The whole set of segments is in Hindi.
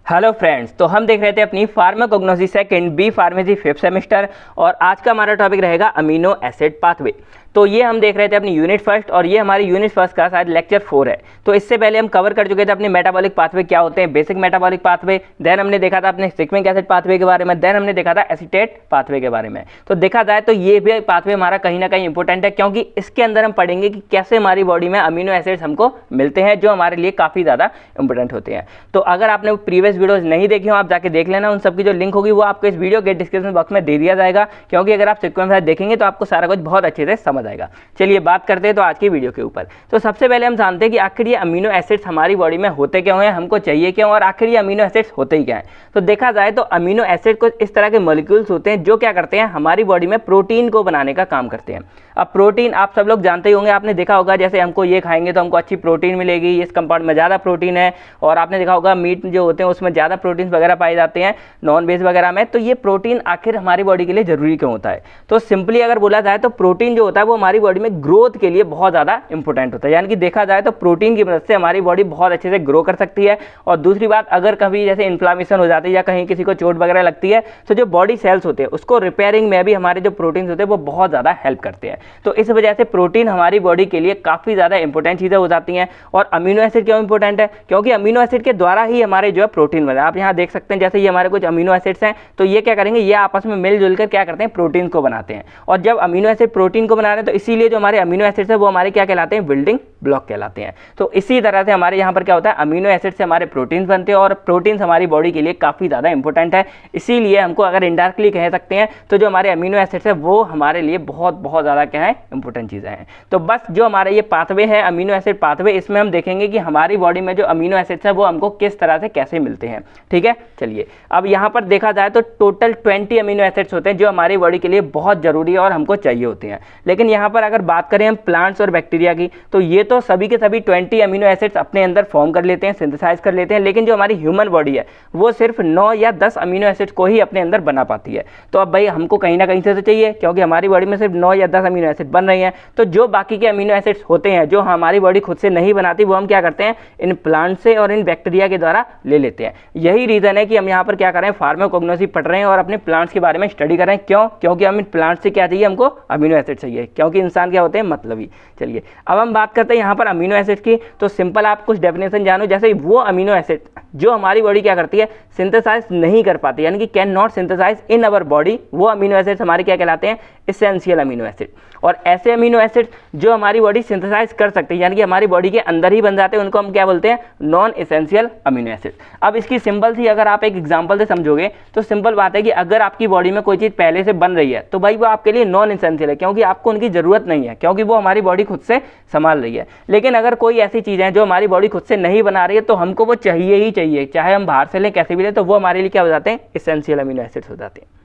हेलो फ्रेंड्स, तो हम देख रहे थे अपनी pharmacognosy second B pharmacy 5th semester और आज का हमारा टॉपिक रहेगा अमीनो एसिड पाथवे। तो ये हम देख रहे थे अपनी यूनिट फर्स्ट और ये हमारी यूनिट फर्स्ट का शायद लेक्चर 4 है। तो इससे पहले हम कवर कर चुके थे अपने मेटाबॉलिक पाथवे क्या होते हैं, बेसिक मेटाबॉलिक पाथवे, देन हमने देखा था अपने सिग्मिक एसिड पाथवे के बारे में, देन हमने देखा था एसीटेट पाथवे के बारे में। तो देखा जाए तो ये भी पाथवे हमारा कहीं ना कहीं इंपॉर्टेंट है क्योंकि इसके अंदर हम पढ़ेंगे कि कैसे हमारी बॉडी में अमीनो एसिड्स हमको मिलते हैं जो हमारे लिए काफ़ी ज़्यादा इंपॉर्टेंट होते हैं। तो अगर आपने प्रीवियस वीडियोस नहीं देखी हो आप जाके देख लेना, उन सबकी जो लिंक होगी वो आपको इस वीडियो के डिस्क्रिप्शन बॉक्स में दे दिया जाएगा क्योंकि अगर आप सीक्वेंस में देखेंगे तो आपको सारा कुछ बहुत अच्छे से समझ आएगा। चलिए बात करते हैं तो आज की वीडियो के ऊपर। तो सबसे पहले हम जानते हैं कि आखिर ये अमीनो एसिड्स हमारी बॉडी में होते क्यों हैं, हमको चाहिए क्यों और आखिर ये अमीनो एसिड्स होते ही क्या हैं। तो देखा जाए तो अमीनो एसिड कुछ इस तरह के मॉलिक्यूल्स होते हैं जो क्या करते हैं, हमारी बॉडी में प्रोटीन को बनाने का काम करते हैं। अब प्रोटीन आप सब लोग जानते ही होंगे, आपने देखा होगा जैसे हमको ये खाएंगे तो हमको अच्छी प्रोटीन मिलेगी, इस कंपाउंड में ज़्यादा प्रोटीन है, और आपने देखा होगा मीट जो होते हैं उसमें ज़्यादा प्रोटीन वगैरह पाए जाते हैं नॉन वेज वगैरह में। तो ये प्रोटीन आखिर हमारी बॉडी के लिए ज़रूरी क्यों होता है? तो सिंपली अगर बोला जाए तो प्रोटीन जो होता है वो हमारी बॉडी में ग्रोथ के लिए बहुत ज़्यादा इंपॉर्टेंट होता है। यानी कि देखा जाए तो प्रोटीन की मदद से हमारी बॉडी बहुत अच्छे से ग्रो कर सकती है। और दूसरी बात, अगर कभी जैसे इन्फ्लामेशन हो जाती है या कहीं किसी को चोट वगैरह लगती है तो जो बॉडी सेल्स होते हैं उसको रिपेयरिंग में भी हमारे जो प्रोटीन होते हैं वो बहुत ज़्यादा हेल्प करते हैं। तो इस वजह से प्रोटीन हमारी बॉडी के लिए काफ़ी ज़्यादा इंपॉर्टेंट चीज़ें हो जाती हैं। और अमीनो एसिड क्यों इंपॉर्टेंट है? क्योंकि अमीनो एसिड के द्वारा ही हमारे जो है प्रोटीन बने। आप यहाँ देख सकते हैं जैसे ये हमारे कुछ अमीनो एसिड्स हैं, तो ये क्या करेंगे, ये आपस में मिलजुल कर क्या करते हैं, प्रोटीन को बनाते हैं। और जब अमीनो एसिड प्रोटीन को बना रहे हैं तो इसीलिए जो हमारे अमीनो एसिड्स है वो हमारे क्या कहलाते हैं, बिल्डिंग ब्लॉक कहलाते हैं। तो इसी तरह से हमारे यहाँ पर क्या होता है, अमीनो एसिड से हमारे प्रोटीन्स बनते हैं और प्रोटीन्स हमारी बॉडी के लिए काफ़ी ज़्यादा इंपॉर्टेंट है। इसीलिए हमको अगर इनडायरेक्टली कह सकते हैं तो जो हमारे अमीनो एसिड्स है वो हमारे लिए बहुत ज़्यादा क्या है, इंपॉर्टेंट चीज़ें हैं। तो बस जो हमारे ये पाथवे है अमीनो एसिड पाथवे, इसमें हम देखेंगे कि हमारी बॉडी में जो अमीनो एसिड्स है वो हमको किस तरह से कैसे मिलते हैं। ठीक है, चलिए अब यहाँ पर देखा जाए तो टोटल 20 अमीनो एसिड्स होते हैं जो हमारी बॉडी के लिए बहुत ज़रूरी है और हमको चाहिए होते हैं। लेकिन यहाँ पर अगर बात करें हम प्लांट्स और बैक्टीरिया की तो ये तो सभी के सभी 20 अमीनो एसिड्स अपने अंदर फॉर्म कर लेते हैं, सिंथेसाइज कर लेते हैं। लेकिन जो हमारी ह्यूमन बॉडी है वो सिर्फ 9 या 10 अमीनो एसिड्स को ही अपने अंदर बना पाती है। तो अब भाई हमको कहीं ना कहीं से तो चाहिए, क्योंकि हमारी बॉडी में सिर्फ 9 या 10 अमीनो एसिड बन रही हैं। तो जो बाकी के अमीनो एसिड्स होते हैं जो हमारी बॉडी खुद से नहीं बनाती वो हम क्या करते हैं, इन प्लांट से और इन बैक्टीरिया के द्वारा ले लेते हैं। यही रीज़न है कि हम यहाँ पर क्या कर रहे हैं, फार्माकोग्नोसी पढ़ रहे हैं और अपने प्लांट्स के बारे में स्टडी कर रहे हैं। क्यों? क्योंकि हम इन प्लांट से क्या चाहिए, हमको अमीनो एसिड चाहिए, क्योंकि इंसान क्या होते हैं, मतलबी। चलिए अब हम बात करते हैं यहाँ पर अमीनो एसिड की। तो सिंपल आप कुछ डेफिनेशन जानो, जैसे वो अमीनो एसिड जो हमारी बॉडी क्या करती है, सिंथेसाइज नहीं कर पाती, यानी कि can not synthesize in our body, वो अमीनो एसिड हमारे क्या कहलाते हैं, एसेंशियल अमीनो एसिड। और ऐसे अमीनो एसिड जो हमारी बॉडी सिंथेसाइज कर सकती है, यानी कि हमारी बॉडी के अंदर ही बन जाते हैं, उनको हम क्या बोलते हैं, नॉन एसेंशियल अमीनो एसिड। अब इसकी सिंपल सी अगर आप एक एग्जांपल से समझोगे तो सिंपल बात है कि अगर आपकी बॉडी में कोई चीज़ पहले से बन रही है तो भाई वो आपके लिए नॉन एसेंशियल है, क्योंकि आपको उनकी ज़रूरत नहीं है, क्योंकि वो हमारी बॉडी खुद से संभाल रही है। लेकिन अगर कोई ऐसी चीज़ है जो हमारी बॉडी खुद से नहीं बना रही है तो हमको वो चाहिए ही चाहिए, चाहे हम बाहर से लें कैसे भी लें, तो वो हमारे लिए क्या हो जाते हैं, एसेंशियल अमीनो एसिड्स हो जाते हैं।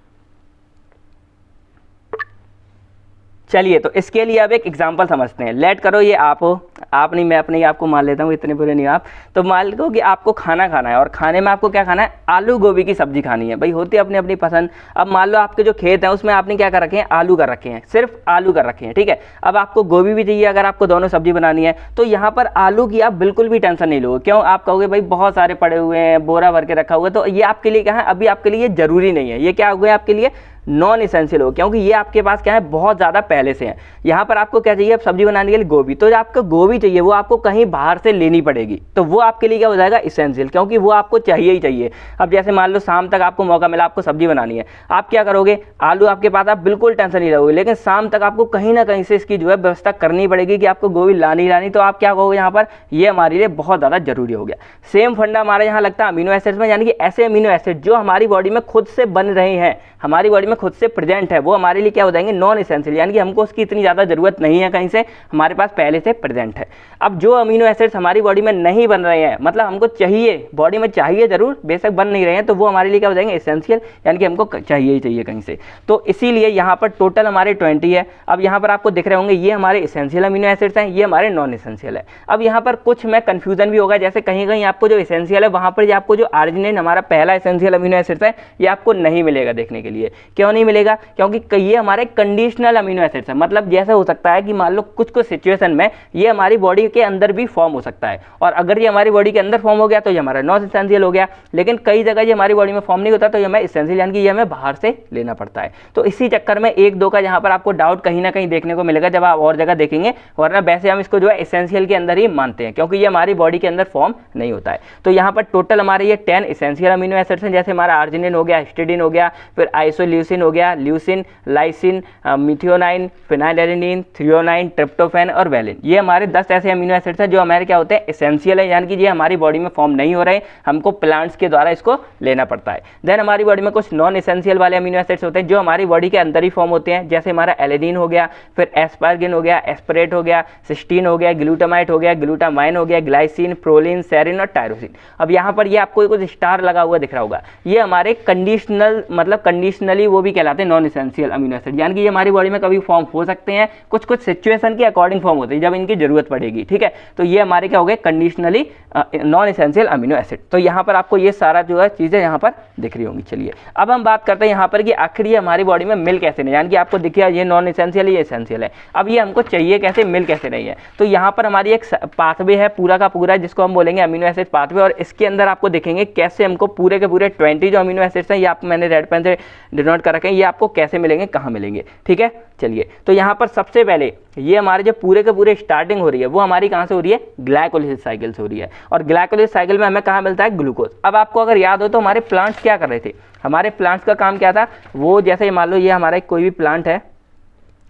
चलिए तो इसके लिए अब एक एग्जांपल समझते हैं। लेट करो ये आप हो, आप नहीं मैं अपने ही आपको मान लेता हूँ, इतने बुरे नहीं आप। तो मान लो कि आपको खाना खाना है और खाने में आपको क्या खाना है, आलू गोभी की सब्जी खानी है। भाई होती है अपनी अपनी पसंद। अब मान लो आपके जो खेत है उसमें आपने क्या कर रखे हैं, आलू कर रखे हैं, सिर्फ आलू कर रखे हैं। ठीक है, अब आपको गोभी भी चाहिए अगर आपको दोनों सब्जी बनानी है। तो यहाँ पर आलू की आप बिल्कुल भी टेंशन नहीं लोगे। क्यों? आप कहोगे भाई बहुत सारे पड़े हुए हैं, बोरा भर के रखा हुआ है, तो ये आपके लिए क्या है, अभी आपके लिए जरूरी नहीं है। ये क्या हो गया आपके लिए, नॉन एसेंशियल हो, क्योंकि ये आपके पास क्या है, बहुत ज़्यादा पहले से है। यहाँ पर आपको क्या चाहिए, अब सब्जी बनाने के लिए गोभी, तो जो आपको गोभी चाहिए वो आपको कहीं बाहर से लेनी पड़ेगी, तो वो आपके लिए क्या हो जाएगा, एसेंशियल, क्योंकि वो आपको चाहिए ही चाहिए। अब जैसे मान लो शाम तक आपको मौका मिला, आपको सब्जी बनानी है, आप क्या करोगे, आलू आपके पास, आप बिल्कुल टेंशन नहीं रहोगे। लेकिन शाम तक आपको कहीं ना कहीं से इसकी जो है व्यवस्था करनी पड़ेगी कि आपको गोभी लानी, तो आप क्या कहोगे यहाँ पर, ये हमारे लिए बहुत ज़्यादा जरूरी हो गया। सेम फंडा हमारे यहाँ लगता है अमीनो एसिड्स में, यानी कि ऐसे अमीनो एसिड जो हमारी बॉडी में खुद से बन रहे हैं, हमारी बॉडी में खुद से प्रेजेंट है, वो हमारे लिए क्या हो जाएंगे, नॉन एसेंशियल, यानी कि हमको उसकी इतनी ज़्यादा ज़रूरत नहीं है कहीं से, हमारे पास पहले से प्रेजेंट है। अब जो अमीनो एसिड्स हमारी बॉडी में नहीं बन रहे हैं, मतलब हमको चाहिए, बॉडी में चाहिए जरूर, बेशक बन नहीं रहे हैं, तो वो हमारे लिए क्या हो जाएंगे, एसेंशियल, यानी कि हमको चाहिए ही चाहिए कहीं से। तो इसीलिए यहाँ पर टोटल हमारे 20 है। अब यहाँ पर आपको दिख रहे होंगे ये हमारे एसेंशियल अमीनो एसिड्स हैं, ये हमारे नॉन एसेंशियल है। अब यहाँ पर कुछ में कन्फ्यूजन भी होगा, जैसे कहीं कहीं आपको जो एसेंशियल है वहाँ पर आपको जो आर्जिनिन हमारा पहला एसेंशियल अमीनो एसिड्स है ये आपको नहीं मिलेगा देखने के लिए। क्यों नहीं मिलेगा? क्योंकि ये हमारे कंडीशनल अमीनो एसिड्स है, मतलब जैसा हो सकता है कि मान लो कुछ कुछ सिचुएशन में ये हमारी बॉडी के अंदर भी फॉर्म हो सकता है, और अगर ये हमारी बॉडी के अंदर फॉर्म हो गया तो ये हमारा नॉन एसेंशियल हो गया, लेकिन कई जगह ये हमारी बॉडी में फॉर्म नहीं होता तो ये हमें एसेंशियल यानी कि ये हमें बाहर से लेना पड़ता है। तो इसी चक्कर में एक दो का यहाँ पर आपको डाउट कहीं ना कहीं देखने को मिलेगा जब आप और जगह देखेंगे, वरना वैसे हम इसको जो है एसेंशियल के अंदर ही मानते हैं क्योंकि ये हमारी बॉडी के अंदर फॉर्म नहीं होता है। तो यहाँ पर टोटल हमारे ये 10 एसेंशियल अमीनो एसिड्स हैं, जैसे हमारा आर्जिनिन हो गया, हिस्टिडीन हो गया, फिर आइसोल्यूसिन हो गया, leucine, lysine, methionine, phenylalanine, threonine, tryptophan और वैलिन। ये हमारे 10 ऐसे अमीनो एसिड्स हैं जो हमारे क्या होते हैं एसेंशियल है, यानी कि ये हमारी बॉडी में फॉर्म नहीं हो रहे, हमको प्लांट्स के द्वारा इसको लेना पड़ता है। देन हमारी बॉडी में कुछ नॉन एसेंशियल वाले अमीनो एसिड्स होते हैं जो हमारी बॉडी के अंदर ही फॉर्म होते हैं, जैसे हमारा एलेनिन हो गया, फिर एस्पार्गिन हो गया, एस्परेट हो गया, सिस्टीन हो गया, ग्लूटामाइट हो गया, ग्लूटामाइन हो गया, ग्लाइसिन, प्रोलिन, सेरिन और टायरोसिन। अब यहाँ पर ये आपको कुछ स्टार लगा हुआ दिख रहा होगा, ये हमारे कंडीशनल मतलब कंडीशनली वो भी कहलाते हैं नॉन एसेंशियल अमीनो एसिड, यानी कि ये हमारी बॉडी में कभी फॉर्म हो सकते हैं, कुछ कुछ सिचुएशन के अकॉर्डिंग फॉर्म होते हैं जब इनकी जरूरत पड़ेगी। ठीक है, तो ये हमारे क्या हो गए conditionally non essential amino acid. तो यहाँ पर आपको ये सारा जो है चीज़ें यहाँ पर दिख रही होंगी। चलिए अब हम बात करते हैं यहाँ पर कि आखिर ये हमारी बॉडी में मिल कैसे नहीं, यानी कि आपको दिखिए ये नॉन एसेंशियल ये एसेंशियल है, अब ये हमको चाहिए कैसे, मिल कैसे नहीं है। तो यहाँ पर हमारी एक पाथवे है पूरा का पूरा जिसको हम बोलेंगे अमीनो एसिड पाथवे, और इसके अंदर आपको देखेंगे कैसे हमको पूरे के पूरे 20 जो अमीनो एसिड्स हैं, ये आप मैंने रेड पेन से डिनोट कर रखे हैं, ये आपको कैसे मिलेंगे, कहाँ मिलेंगे। ठीक है, चलिए तो यहाँ पर सबसे पहले ये हमारे जो पूरे के पूरे स्टार्टिंग हो रही है वो हमारी कहाँ से हो रही है, ग्लाइकोलिसिस साइकिल से हो रही है, और ग्लाइकोलिसिस साइकिल में हमें कहाँ मिलता है, ग्लूकोज। अब आपको अगर याद हो तो हमारे प्लांट्स क्या कर रहे थे, हमारे प्लांट्स का काम क्या था, वो जैसे मान लो ये हमारा कोई भी प्लांट है,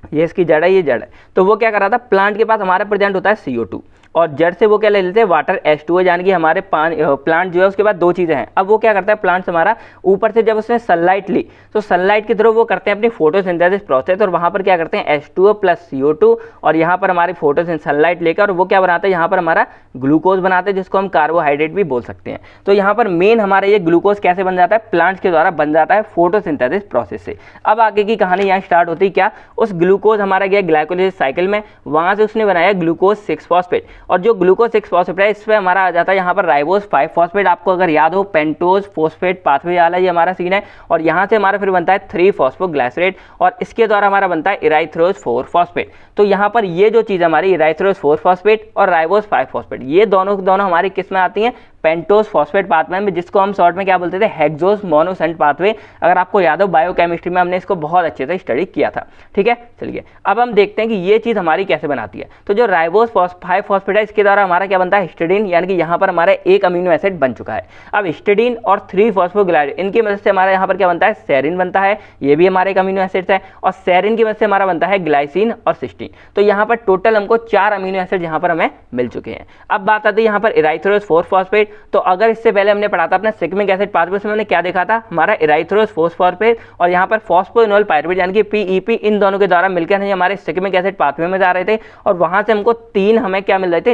ये इसकी जड़ है, ये जड़ है, तो वो क्या कर रहा था, प्लांट के पास हमारा प्रेजेंट होता है CO2, और जड़ से वो क्या ले लेते हैं, वाटर H2O, यानी कि हमारे प्लांट जो है उसके बाद दो चीज़ें हैं। अब वो क्या करता है प्लांट्स हमारा, ऊपर से जब उसने सनलाइट ली तो सनलाइट के थ्रू वो करते हैं अपनी फोटोसिंथेसिस प्रोसेस, और वहाँ पर क्या करते हैं H2O प्लस CO2, और यहाँ पर हमारी सनलाइट लेकर वो क्या बनाते हैं, यहाँ पर हमारा ग्लूकोज बनाते हैं जिसको हम कार्बोहाइड्रेट भी बोल सकते हैं। तो यहाँ पर मेन हमारा ये ग्लूकोज कैसे बन जाता है, प्लांट्स के द्वारा बन जाता है फोटोसिंथेसिस प्रोसेस से। अब आगे की कहानी यहाँ स्टार्ट होती है क्या, उस ग्लूकोज हमारा गया ग्लाइकोलिसिस साइकिल में, वहाँ से उसने बनाया ग्लूकोज 6 फॉस्फेट, और जो ग्लूकोज 6 फॉस्फेट है इस पर हमारा आ जाता है यहाँ पर राइबोज 5 फॉस्फेट। आपको अगर याद हो पेंटोज फॉस्फेट पाथवे वाला ये हमारा सीन है, और यहाँ से हमारा फिर बनता है 3 फॉस्फोग्लाइसरेट, और इसके द्वारा हमारा बनता है इराइथ्रोज 4 फॉस्फेट। तो यहाँ पर ये जो चीज़ हमारी इराइथ्रोज 4 फॉस्फेट और राइबोज 5 फॉस्फेट, ये दोनों हमारी किस में आती हैं, पेंटोज फॉस्फेट पाथवे में, जिसको हम शॉर्ट में क्या बोलते थे, हेक्सोस मोनोसेंट पाथवे। अगर आपको याद हो बायोकेमिस्ट्री में हमने इसको बहुत अच्छे से स्टडी किया था। ठीक है, चलिए अब हम देखते हैं कि ये चीज़ हमारी कैसे बनाती है। तो जो राइबोस 5 फॉस्फेट है इसके द्वारा हमारा क्या बनता है, हिस्टिडीन, यानी कि यहाँ पर हमारा एक अमीनो एसिड बन चुका है। अब हिस्टिडीन और 3 फॉस्फोग्लाइड इनकी मदद से हमारा यहाँ पर क्या बनता है, सेरिन बनता है, ये भी हमारे एक अमीनो एसिड है, और सेरिन की मदद से हमारा बनता है ग्लाइसिन और सिस्टीन। तो यहाँ पर टोटल हमको 4 अमीनो एसिड यहाँ पर हमें मिल चुके हैं। अब बात आती है यहाँ पर इराइथ्रोज 4 फॉस्फेट। तो अगर इससे पहले हमने पढ़ा था अपना सिग्मिक एसिड पाथवे में, हमने क्या देखा था, हमारा इराइथ्रोज फॉस्फोरपेट और यहाँ पर फॉस्फोइनोल पायरुवेट यानी कि PEP, इन दोनों के द्वारा मिलकर हमारे सिग्मिक एसिड पाथवे में जा रहे थे, और वहां से हमको 3 हमें क्या मिल रहे थे,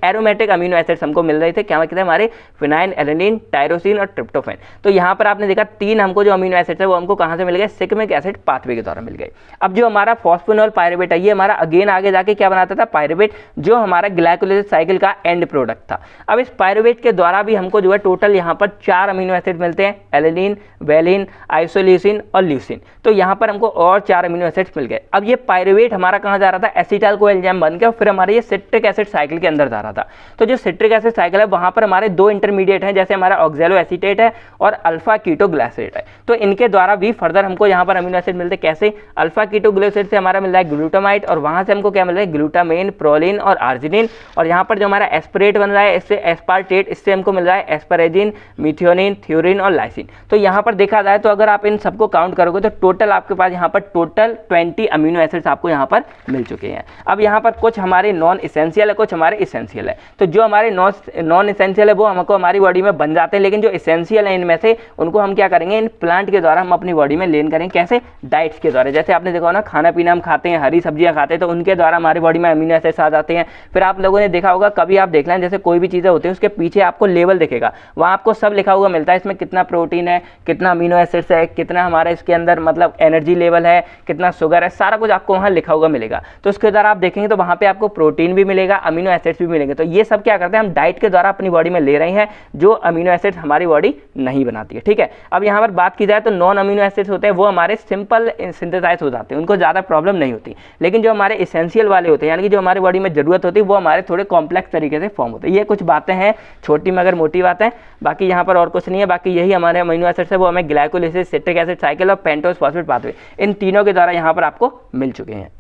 एरोमेटिक अमीनो एसिड्स हमको मिल रहे थे। क्या कहते हैं, हमारे फिनाइलएलेनिन, टायरोसिन और ट्रिप्टोफैन। तो यहाँ पर आपने देखा 3 हमको जो अमीनो एसिड्स है वो हमको कहाँ से मिल गए, सिग्मिक एसिड पाथवे के द्वारा मिल गए। अब जो हमारा फॉस्फोइनोल पायरुवेट है ये हमारा अगेन आगे जाके क्या बनाता था, पायरुवेट, जो हमारा ग्लाइकोलिसिस साइकिल का एंड प्रोडक्ट था। अब इस पायरुवेट के द्वारा भी हमको जो है टोटल यहाँ पर 4 अमीनो एसिड मिलते हैं, एलेनिन, वेलिन, आइसोल्यूसिन और ल्यूसिन। तो यहाँ पर हमको और 4 अमीनो एसिड्स मिल गए। अब ये पायरुवेट हमारा कहाँ जा रहा था, एसिटाइल को एंजाइम बन के, और फिर हमारे ये सिट्रिक एसिड साइकिल के अंदर जा रहा था। तो जो सिट्रिक एसिड साइकिल है वहाँ पर हमारे 2 इंटरमीडिएट हैं, जैसे हमारा ऑक्सैलो एसीटेट है और अल्फा कीटोग्लाइसरेट है। तो इनके द्वारा भी फर्दर हमको यहाँ पर अमीनो एसिड मिलते, कैसे, अल्फा कीटोग्लाइसरेट से हमारा मिल रहा है ग्लूटामाइट, और वहाँ से हमको क्या मिल रहा है, ग्लूटामेन, प्रोलिन और आर्जिनिन, और यहाँ पर जो हमारा एस्परेट बन रहा है इससे एस्पार्टेट, इससे हमको मिल रहा है एस्परेजिन, मिथियोनिन, थ्योरिन और लाइसिन। तो यहाँ पर देखा जाए तो अगर आप इन सबको काउंट करोगे तो टोटल आपके पास यहाँ पर टोटल 20 अमीनो एसिड्स आपको यहाँ पर मिल चुके हैं। अब यहाँ पर कुछ हमारे नॉन इसेंशियल है, कुछ हमारे इसेंशियल है। तो जो हमारे नॉन इसेंशियल है वो हमको हमारी बॉडी में बन जाते हैं, लेकिन जो इसेंशियल है इनमें से उनको हम क्या करेंगे, इन प्लांट के द्वारा हम अपनी बॉडी में लेन करेंगे। कैसे, डाइट्स के द्वारा। जैसे आपने देखा ना, खाना पीना हम खाते हैं, हरी सब्जियाँ खाते हैं, तो उनके द्वारा हमारी बॉडी में अमीनो एसिड्स आ जाते हैं। फिर आप लोगों ने देखा होगा, कभी आप देख लें, जैसे कोई भी चीज़ें होती होते हैं उसके पीछे आपको लेवल दिखेगा, वहाँ आपको सब लिखा हुआ मिलता है, इसमें कितना प्रोटीन है, कितना अमीनो एसिड्स है, कितना हमारा इसके अंदर मतलब एनर्जी लेवल है, कितना शुगर है, सारा कुछ आपको वहाँ लिखा हुआ मिलेगा। तो उसके द्वारा आप देखेंगे तो वहाँ पे आपको प्रोटीन भी मिलेगा, अमीनो एसिड्स भी मिलेंगे। तो ये सब क्या करते हैं, हम डाइट के द्वारा अपनी बॉडी में ले रहे हैं जो अमीनो एसिड्स हमारी बॉडी नहीं बनाती है। ठीक है, अब यहाँ पर बात की जाए तो नॉन अमीनो एसिड्स होते हैं वो हमारे सिंपल सिंथेसाइज हो जाते हैं, उनको ज़्यादा प्रॉब्लम नहीं होती। लेकिन जो हमारे इसेंशियल वाले होते हैं यानी कि जो हमारी बॉडी में ज़रूरत होती है वो हमारे थोड़े कॉम्प्लेक्स तरीके से फॉर्म होते हैं। ये कुछ बातें हैं छोटी मगर मोटी बातें, बाकी यहाँ पर और कुछ नहीं है। बाकी यही हमारे अमीनो एसिड्स है वो हमें ग्लाइकोलिसिस, सिट्रिक एसिड साइकिल और पेंटोस फॉस्फेट पाथवे, इन तीनों के द्वारा यहाँ पर आपको मिल चुके हैं।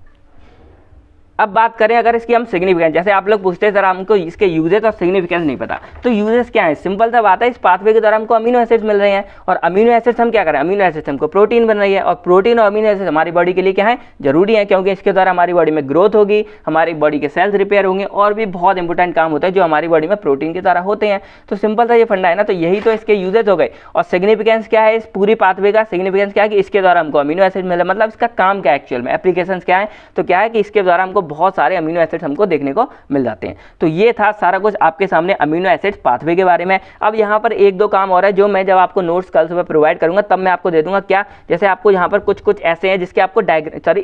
अब बात करें अगर इसकी हम सिग्निफिकेंस, जैसे आप लोग पूछते हैं सर हमको इसके यूजेस और सिग्निफिकेंस नहीं पता, तो यूजेस क्या है, सिंपल सा बात है, इस पाथवे के द्वारा हमको अमीनो एसिड्स मिल रहे हैं और अमीनो एसिड्स हम क्या करें, अमीनो एसिड्स हमको प्रोटीन बन रही है और प्रोटीन और अमीनो एसिड्स हमारी बॉडी के लिए क्या है, जरूरी है, क्योंकि इसके द्वारा हमारी बॉडी में ग्रोथ होगी, हमारी बॉडी के सेल्स रिपेयर होंगे और भी बहुत इंपॉर्टेंट काम होता है जो हमारी बॉडी में प्रोटीन के द्वारा होते हैं। तो सिंपल सा ये फंडा है ना, तो यही तो इसके यूजेस हो गए। और सिग्निफिकेंस क्या है इस पूरी पाथवे का, सिग्निफिकेंस क्या है कि इसके द्वारा हमको अमीनो एसिड मिले, मतलब इसका काम क्या है एक्चुअल में, एप्लीकेशन क्या है, तो क्या है कि इसके द्वारा हमको बहुत सारे अमीनो एसिड्स हमको देखने को मिल जाते हैं। तो ये था सारा कुछ आपके सामने अमीनो एसिड्स पाथवे के बारे में। अब यहाँ पर एक दो काम और है जो मैं जब आपको नोट्स कल सुबह प्रोवाइड करूंगा तब मैं आपको दे दूंगा, क्या, जैसे आपको यहाँ पर कुछ कुछ ऐसे हैं जिसके आपको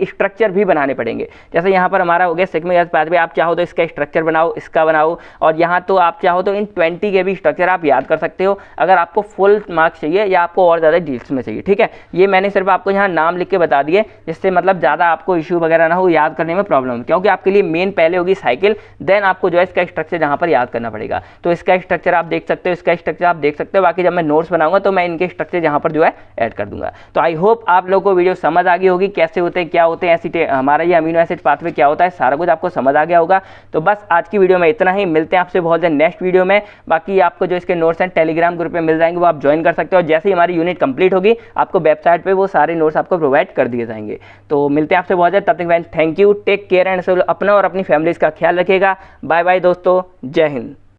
स्ट्रक्चर भी बनाने पड़ेंगे। जैसे यहाँ पर हमारा हो गया सिग्मा गैस पाथवे, आप चाहो तो इसका स्ट्रक्चर बनाओ, इसका बनाओ, और यहाँ तो आप चाहो तो इन 20 के भी स्ट्रक्चर आप याद कर सकते हो अगर आपको फुल मार्क्स चाहिए या आपको और ज़्यादा डिटेल्स में चाहिए। ठीक है, ये मैंने सिर्फ आपको यहाँ नाम लिख के बता दिए जिससे मतलब ज़्यादा आपको इशू वगैरह ना हो, याद करने में प्रॉब्लम, क्योंकि आपके लिए मेन पहले होगी साइकिल, देन आपको जो है इसका स्ट्रक्चर जहाँ पर याद करना पड़ेगा। तो इसका स्ट्रक्चर आप देख सकते हो, इसका स्ट्रक्चर आप देख सकते हो, बाकी जब मैं नोट्स बनाऊंगा तो मैं इनके स्ट्रक्चर यहाँ पर जो है ऐड कर दूंगा। तो आई होप आप लोगों को वीडियो समझ आ गई होगी, कैसे होते हैं, क्या होते हैं, ऐसी हमारा ये अमीनो एसिड पाथवे क्या होता है, सारा कुछ आपको समझ आ गया होगा। तो बस आज की वीडियो में इतना ही, मिलते हैं आपसे बहुत जल्द नेक्स्ट वीडियो में। बाकी आपको जो इसके नोट्स हैं टेलीग्राम ग्रुप में मिल जाएंगे, वो आप ज्वाइन कर सकते हो, और जैसे ही हमारी यूनिट कंप्लीट होगी आपको वेबसाइट पर वो सारे नोट्स आपको प्रोवाइड कर दिए जाएंगे। तो मिलते हैं आपसे बहुत जल्द, तब तक thank you, take care and अपना और अपनी फैमिलीज का ख्याल रखिएगा। बाय बाय दोस्तों, जय हिंद।